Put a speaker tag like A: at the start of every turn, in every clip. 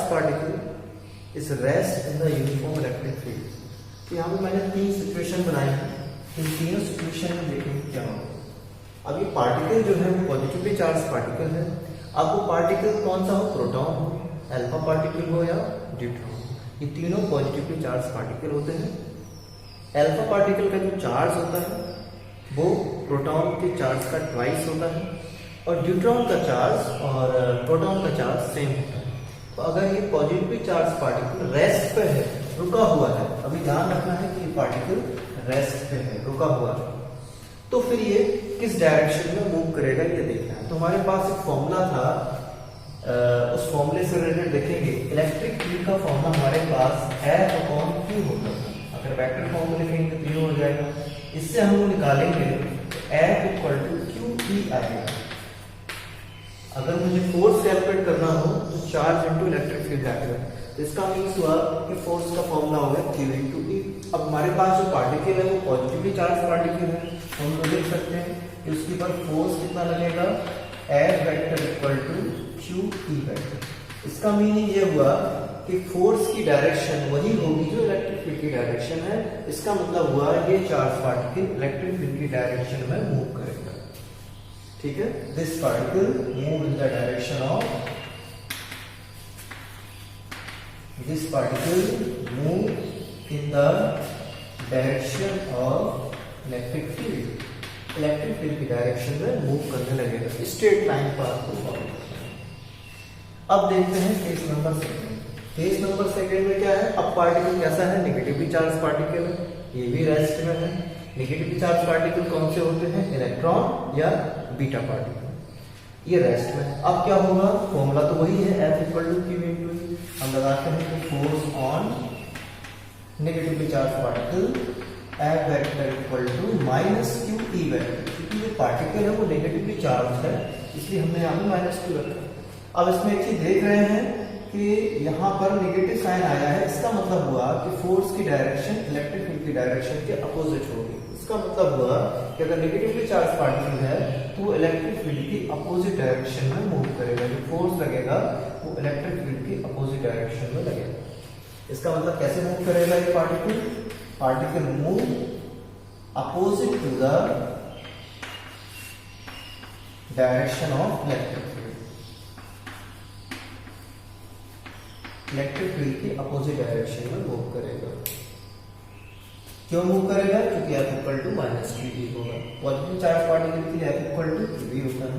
A: Charge particle is rest in the uniform electric field. तो यहाँ पे मैंने 3 सिचुएशन बनाई है, इन तीनों सिचुएशन में देखेंगे क्या होगा। अब ये पार्टिकल जो है वो पॉजिटिवली चार्ज पार्टिकल है। अब वो पार्टिकल कौन सा हो, प्रोटॉन हो, अल्फा पार्टिकल हो या ड्यूट्रॉन हो, ये तीनों पॉजिटिवली चार्ज पार्टिकल होते हैं। अल्फा पार्टिकल का जो चार्ज होता है वो प्रोटॉन के चार्ज का ट्वाइस होता है और ड्यूट्रॉन का चार्ज और प्रोटॉन का चार्ज सेम होता है। तो अगर ये पॉजिटिवली चार्ज पार्टिकल रेस्ट पे है, रुका हुआ है, अभी ध्यान रखना है कि ये पार्टिकल रेस्ट पे है, रुका हुआ है, तो फिर ये किस डायरेक्शन में मूव करेगा ये देखना है। तो हमारे पास एक फॉर्मूला था, उस फॉर्मूले से रिलेटेड देखेंगे। इलेक्ट्रिक फील्ड का फॉर्मूला हमारे पास F/Q होता है। अगर वेक्टर फॉर्म में लिखेंगे तो 0 हो जाएगा। इससे हम लोग निकालेंगे F=QE आएगा। अगर मुझे फोर्स कैलकुलेट करना हो तो चार्ज इनटू इलेक्ट्रिक फील्ड आएगा। तो इसका मीन्स हुआ कि फोर्स का फॉर्मूला हो गया Q/E। अब हमारे पास जो पार्टिकल है वो पॉजिटिवली चार्ज पार्टिकल है, हम लोग देख सकते हैं कि उसके ऊपर फोर्स कितना लगेगा, F=QE। इसका मीनिंग ये हुआ कि फोर्स की डायरेक्शन वही होगी जो इलेक्ट्रिक फील्ड की डायरेक्शन है। इसका मतलब हुआ ये चार्ज पार्टिकल इलेक्ट्रिक फील्ड की डायरेक्शन में मूव करेगा। ठीक है, this particle move in the direction of, this particle move in the direction of electric field, electric field की डायरेक्शन में मूव करने लगेगा, स्ट्रेट लाइन पाथ को फॉलो करता है। अब देखते हैं केस नंबर 2। केस नंबर 2 में क्या है, अब पार्टिकल कैसा है, नेगेटिवली चार्ज पार्टिकल है, ये भी रेस्ट में है। नेगेटिवली चार्ज पार्टिकल कौन से होते हैं, इलेक्ट्रॉन या बीटा पार्टिकल, ये रेस्ट में है। अब क्या होगा, फॉर्मूला तो वही है F=Q/E। हम लगाते हैं कि force on negatively charge particle F=-QE। क्योंकि ये पार्टिकल है वो नेगेटिवली चार्ज है, इसलिए हमने यहाँ पे -Q रखा। अब इसमें एक चीज देख रहे हैं कि यहाँ पर नेगेटिव साइन आया है, इसका मतलब हुआ कि फोर्स की डायरेक्शन इलेक्ट्रिक फील्ड की डायरेक्शन के अपोजिट होगी। इसका मतलब हुआ कि अगर नेगेटिवली चार्ज पार्टिकल है तो वो इलेक्ट्रिक फील्ड की अपोजिट डायरेक्शन में मूव करेगा। जो फोर्स लगेगा वो इलेक्ट्रिक फील्ड की अपोजिट डायरेक्शन में लगेगा। इसका मतलब कैसे मूव करेगा ये particle, particle move opposite to the direction of electric field, electric field की अपोजिट डायरेक्शन में मूव करेगा। क्यों मूव करेगा, क्योंकि F=-QE होगा। पॉजिटिव चार्ज पार्टिकल के लिए F=QE होता है।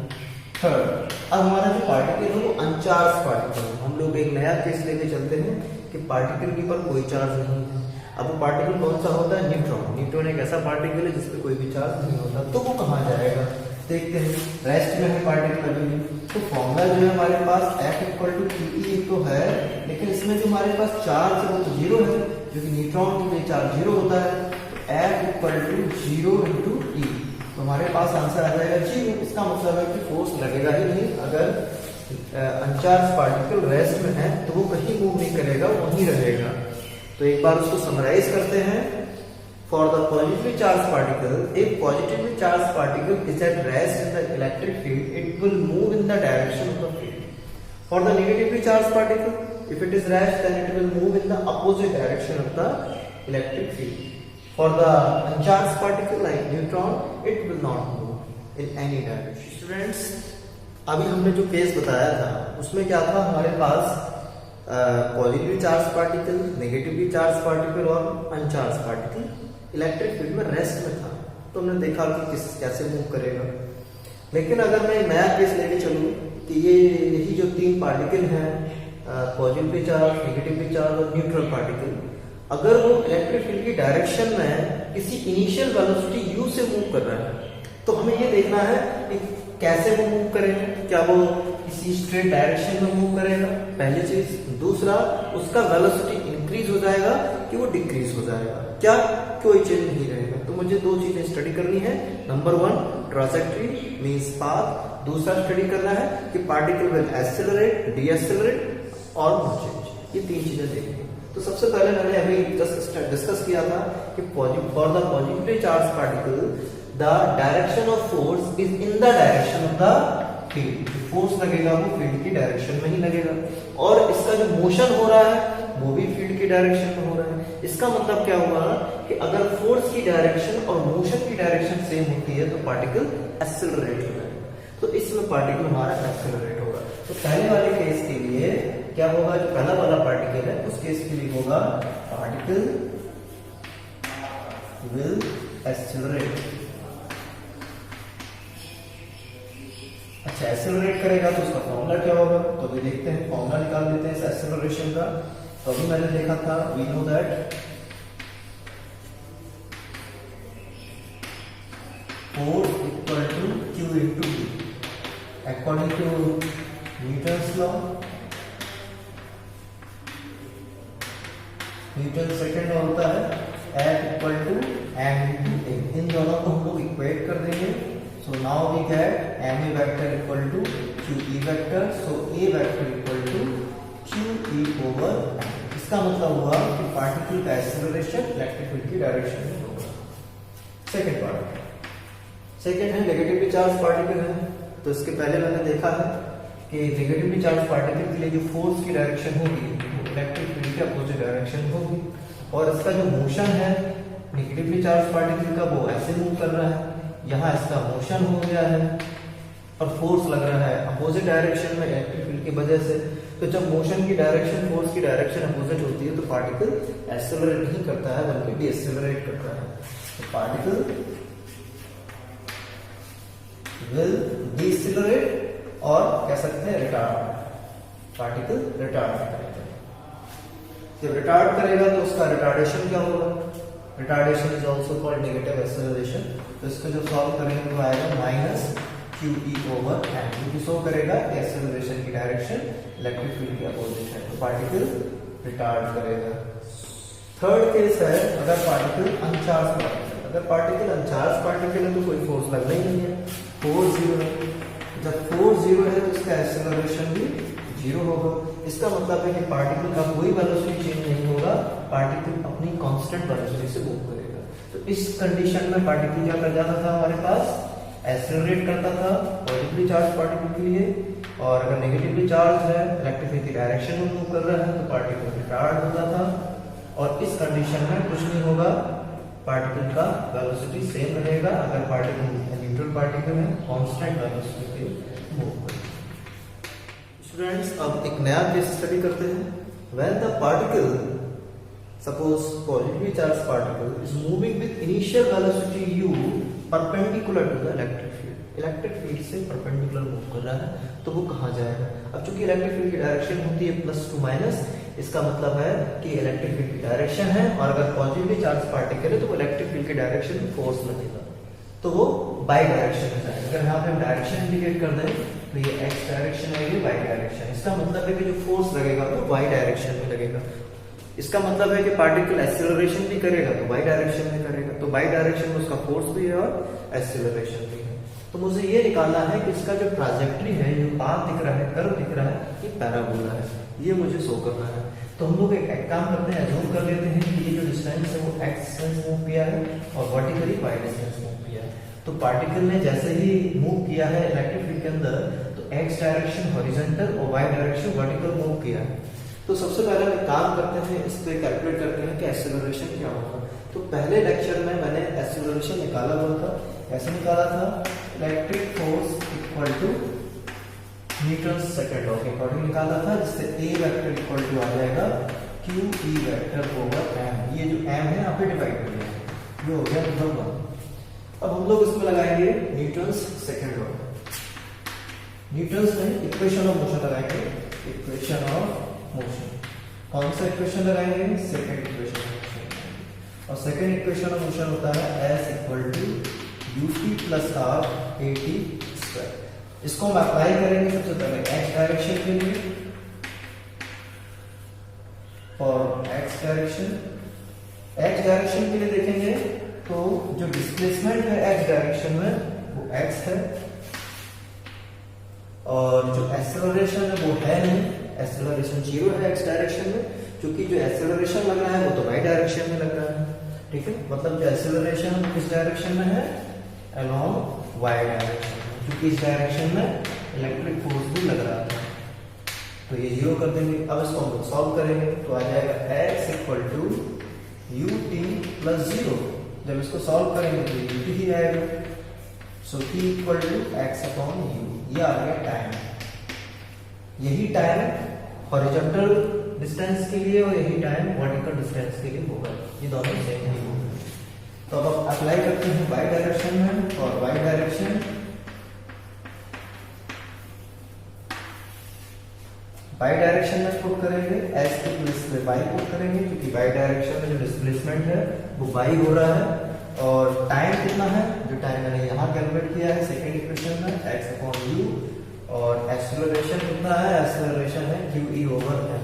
A: थर्ड, अब हमारा जो पार्टिकल है वो अनचार्ज पार्टिकल है। हम लोग एक नया केस लेके चलते हैं कि पार्टिकल के ऊपर कोई चार्ज नहीं है। अब वो पार्टिकल कौन सा होता है, न्यूट्रॉन। न्यूट्रॉन एक ऐसा पार्टिकल है जिसपे कोई भी चार्ज नहीं होता, तो वो कहाँ जाएगा, देखते हैं। रेस्ट में है पार्टिकल अभी, तो फॉर्मूला जो है हमारे पास F=QE तो है, लेकिन इसमें जो हमारे पास चार्ज है वो तो 0 है, क्योंकि न्यूट्रॉन के लिए चार्ज 0 होता है। तो F=0 × E, तो हमारे पास आंसर आ जाएगा 0। इसका मतलब है कि फोर्स लगेगा ही नहीं। अगर अनचार्ज पार्टिकल रेस्ट में है तो वो कहीं मूव नहीं करेगा, वहीं रहेगा। तो एक बार उसको समराइज करते हैं। For the positively charged particle, if positively charged particle is at rest in the electric field, it will move in the direction of the field. For the negatively charged particle, if it is rest, then it will move in the opposite direction of the electric field. For the uncharged particle like neutron, it will not move in any direction. Students, अभी हमने जो case बताया था उसमें क्या था, हमारे पास positively charge particle, negatively charge particle और अनचार्ज पार्टिकल इलेक्ट्रिक फील्ड में रेस्ट में था। तो हमने देखा कि कैसे मूव करेगा। लेकिन अगर मैं नया केस लेके चलूं कि यही जो 3 पार्टिकल हैं, पॉजिटिवली चार्ज, नेगेटिवली चार्ज और न्यूट्रल पार्टिकल, अगर वो इलेक्ट्रिक फील्ड की डायरेक्शन में किसी इनिशियल वेलोसिटी u से मूव कर रहा है, तो हमें ये देखना है कि कैसे वो मूव करेगा। क्या वो किसी स्ट्रेट डायरेक्शन में मूव करेगा, पहली चीज। दूसरा, उसका वेलोसिटी इंक्रीज हो जाएगा कि वो डिक्रीज हो जाएगा, क्या कोई चेंज नहीं रहेगा। तो मुझे 2 चीजें स्टडी करनी है। नंबर 1 ट्राजेक्टरी मींस पाथ, दूसरा स्टडी करना है कि पार्टिकल विल एक्सेलरेट, डीएक्सेलरेट और चेंज। ये 3 चीजें देखनी है। तो सबसे पहले मैंने अभी डिस्कस किया था कि for the positively charge particle the direction of force is in the direction of the field, force लगेगा वो फील्ड की डायरेक्शन में ही लगेगा, और इसका जो मोशन हो रहा है वो भी फील्ड की डायरेक्शन में हो रहा है। इसका मतलब क्या हुआ कि अगर फोर्स की डायरेक्शन और मोशन की डायरेक्शन सेम होती है तो पार्टिकल एक्सेलरेट होगा, तो इसमें पार्टिकल हमारा एक्सेलरेट होगा। तो पहले वाले केस के लिए क्या होगा, जो पहला वाला पार्टिकल है उस केस के लिए होगा पार्टिकल विल एक्सेलरेट। अच्छा, एक्सेलरेट करेगा तो उसका फॉर्मूला क्या होगा, तो अभी देखते हैं, फॉर्मूला निकाल लेते हैं इस एक्सेलरेशन का। तो अभी मैंने देखा था, we know that force equal to q into v, according to Newton's law, Newton second law होता है F equal to m into a. इन दोनों को हम लोग इक्वेट कर देंगे। So now we get m a vector equal to q E vector, so a vector equal to q E over m. इसका मतलब हुआ कि पार्टिकल का एक्सेलरेशन इलेक्ट्रिक फील्ड की डायरेक्शन में होगा। सेकंड पार्ट, सेकंड है नेगेटिवली चार्ज पार्टिकल है। तो इसके पहले मैंने देखा है कि नेगेटिवली चार्ज पार्टिकल के लिए जो फोर्स की डायरेक्शन होगी वो इलेक्ट्रिक फील्ड के अपोजिट डायरेक्शन होगी, और इसका जो मोशन है नेगेटिवली चार्ज पार्टिकल का वो ऐसे मूव कर रहा है, यहाँ इसका मोशन हो गया है और फोर्स लग रहा है अपोजिट डायरेक्शन में इलेक्ट्रिक फील्ड की वजह से। तो जब मोशन की डायरेक्शन फोर्स की डायरेक्शन अपोजिट होती है तो पार्टिकल एक्सेलरेट नहीं करता है बल्कि डिएक्सेलरेट करता है। तो पार्टिकल विल डिएक्सेलरेट और कह सकते हैं रिटार्ड, पार्टिकल रिटार्ड करेगा। जब रिटार्ड करेगा तो उसका रिटार्डेशन क्या होगा, retardation is also called negative acceleration. तो इसको जो सॉल्व करेंगे तो आएगा माइनस क्यू ई ओवर एम, क्योंकि शो करेगा कि एक्सेलरेशन की डायरेक्शन इलेक्ट्रिक फील्ड के अपोजिट है, तो पार्टिकल रिटार्ड करेगा। थर्ड केस है अगर पार्टिकल अनचार्ज पार्टिकल, अगर पार्टिकल अनचार्ज पार्टिकल है तो कोई फोर्स लगना ही नहीं है, फोर्स जीरो है। जब फोर्स जीरो है तो इसका एक्सेलरेशन भी जीरो होगा। इसका मतलब है कि पार्टिकल का कोई वेलोसिटी चेंज नहीं होगा, पार्टिकल अपनी कांस्टेंट वेलोसिटी से मूव करेगा। तो इस कंडीशन में पार्टिकल क्या कर जाता था, हमारे पास एक्सेलरेट करता था पॉजिटिवली चार्ज पार्टिकल के लिए, और अगर नेगेटिवली चार्ज है इलेक्ट्रिक फील्ड की डायरेक्शन में मूव कर रहा है तो पार्टिकल रिटार्ड होता था। और इस कंडीशन में कुछ नहीं होगा, पार्टिकल का वेलोसिटी सेम रहेगा। अगर पार्टिकल न्यूट्रल पार्टिकल है कांस्टेंट वेलोसिटी पे मूव करेगा। स्टूडेंट्स, अब एक नया केस स्टडी करते हैं। When the particle, suppose positively charge particle is moving with initial velocity u perpendicular to the electric field, electric field से परपेंडिकुलर मूव कर रहा है, तो वो कहां जाएगा। अब चूंकि इलेक्ट्रिक फील्ड की डायरेक्शन होती है प्लस टू माइनस, इसका मतलब है कि इलेक्ट्रिक फील्ड की डायरेक्शन है, और अगर पॉजिटिवली चार्ज पार्टिकल है तो वो इलेक्ट्रिक फील्ड की डायरेक्शन में फोर्स लगेगा, तो वो बाई डायरेक्शन में जाएगा। अगर यहाँ पे हम डायरेक्शन इंडिकेट कर दें तो ये एक्स डायरेक्शन है, ये वाई डायरेक्शन। इसका मतलब है कि जो फोर्स लगेगा वो वाई डायरेक्शन में लगेगा। इसका मतलब है कि पार्टिकल एक्सेलरेशन भी करेगा तो वाई डायरेक्शन में करेगा, तो वाई डायरेक्शन में उसका फोर्स भी है और एक्सेलरेशन भी है। तो मुझे ये निकालना है कि इसका जो ट्राजेक्टरी है, जो पाथ दिख रहा है, कर्व दिख रहा है, ये पैराबोला है, ये मुझे शो करना है। तो हम लोग एक काम करते हैं, एज्यूम कर लेते हैं कि ये जो डिस्टेंस है वो एक्स डिस्टेंस मूव किया है और वर्टिकली वाई डिस्टेंस मूव किया है। तो पार्टिकल ने जैसे ही मूव किया है इलेक्ट्रिक फील्ड के अंदर, तो एक्स डायरेक्शन हॉरिजॉन्टल और वाई डायरेक्शन वर्टिकल मूव किया है। तो सबसे पहले हम काम करते हैं, इस पे कैलकुलेट करते हैं कि एक्सेलरेशन क्या होगा। तो पहले लेक्चर में मैंने एक्सेलरेशन निकाला हुआ था, कैसे निकाला था, electric force equal to Newton second law के अकॉर्डिंग निकाला था, जिससे ए वेक्टर इक्वल टू आ जाएगा क्यू ई वेक्टर ओवर एम। ये जो एम है यहाँ पे डिवाइड कर दिया, ये हो गया नंबर 1। अब हम लोग इसमें लगाएंगे न्यूटन्स सेकंड लॉ, न्यूटन्स में इक्वेशन ऑफ मोशन लगाएंगे, इक्वेशन ऑफ मोशन। कौन सा इक्वेशन लगाएंगे, सेकंड इक्वेशन ऑफ मोशन। और सेकंड इक्वेशन ऑफ मोशन होता है s equal to u t plus half a t square. इसको हम अप्लाई करेंगे सबसे पहले एक्स डायरेक्शन के लिए, और एक्स डायरेक्शन के लिए देखेंगे तो जो डिस्प्लेसमेंट है एक्स डायरेक्शन में वो एक्स है, और जो एक्सेलरेशन है वो है नहीं, एक्सेलरेशन जीरो है एक्स डायरेक्शन में, क्योंकि जो एक्सेलरेशन लग रहा है वो तो वाई डायरेक्शन में लग रहा है। ठीक है, मतलब जो एक्सेलरेशन किस डायरेक्शन में है, अलोंग वाई डायरेक्शन, क्योंकि इस डायरेक्शन में इलेक्ट्रिक फोर्स भी लग रहा है, तो ये 0 कर देंगे। अब इसको हम लोग सॉल्व करेंगे तो आ जाएगा x equal to u t plus 0। जब इसको सॉल्व करेंगे तो यू टी ही आएगा, so t equal to x upon u, ये आ गया टाइम। यही टाइम हॉरिजॉन्टल डिस्टेंस के लिए और यही टाइम वर्टिकल डिस्टेंस के लिए होगा, ये दोनों सेम ही होंगे। तो अब आप अप्लाई करते हैं y डायरेक्शन में, और y डायरेक्शन में पुट करेंगे, s के प्लेस पे y पुट करेंगे, क्योंकि y डायरेक्शन में जो डिस्प्लेसमेंट है वो y हो रहा है। और टाइम कितना है, जो टाइम मैंने यहाँ कैलकुलेट किया है सेकेंड इक्वेशन में, x अपॉन u। और एक्सेलरेशन कितना है, एक्सेलरेशन है qe ओवर m।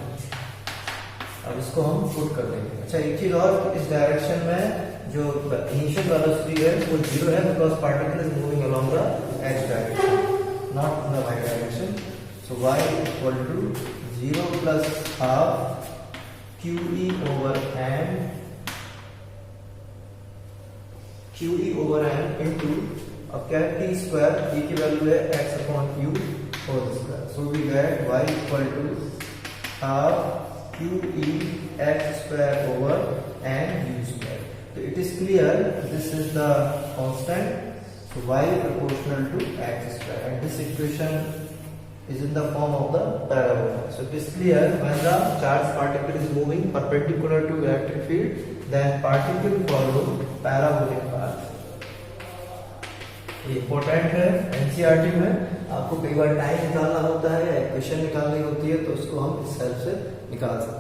A: अब इसको हम पुट कर देंगे। अच्छा एक चीज और, इस डायरेक्शन में जो इनिशियल वेलोसिटी है वो 0 है, because particle is moving along the x direction, not in the y direction. So y equal to 0 plus half QE over m into, अब क्या है, t square, e की वैल्यू है x upon u whole square. So we get y equal to half QE x square over m u square. So it is clear this is the constant, so y proportional to x square, and this equation is in the form of the parabola. So it is clear, when the charged particle is moving perpendicular to electric field, then particle follow parabolic path. ये important है, NCERT में आपको कई बार time निकालना होता है या equation निकालनी होती है, तो उसको हम इस हेल्प से निकाल सकते हैं।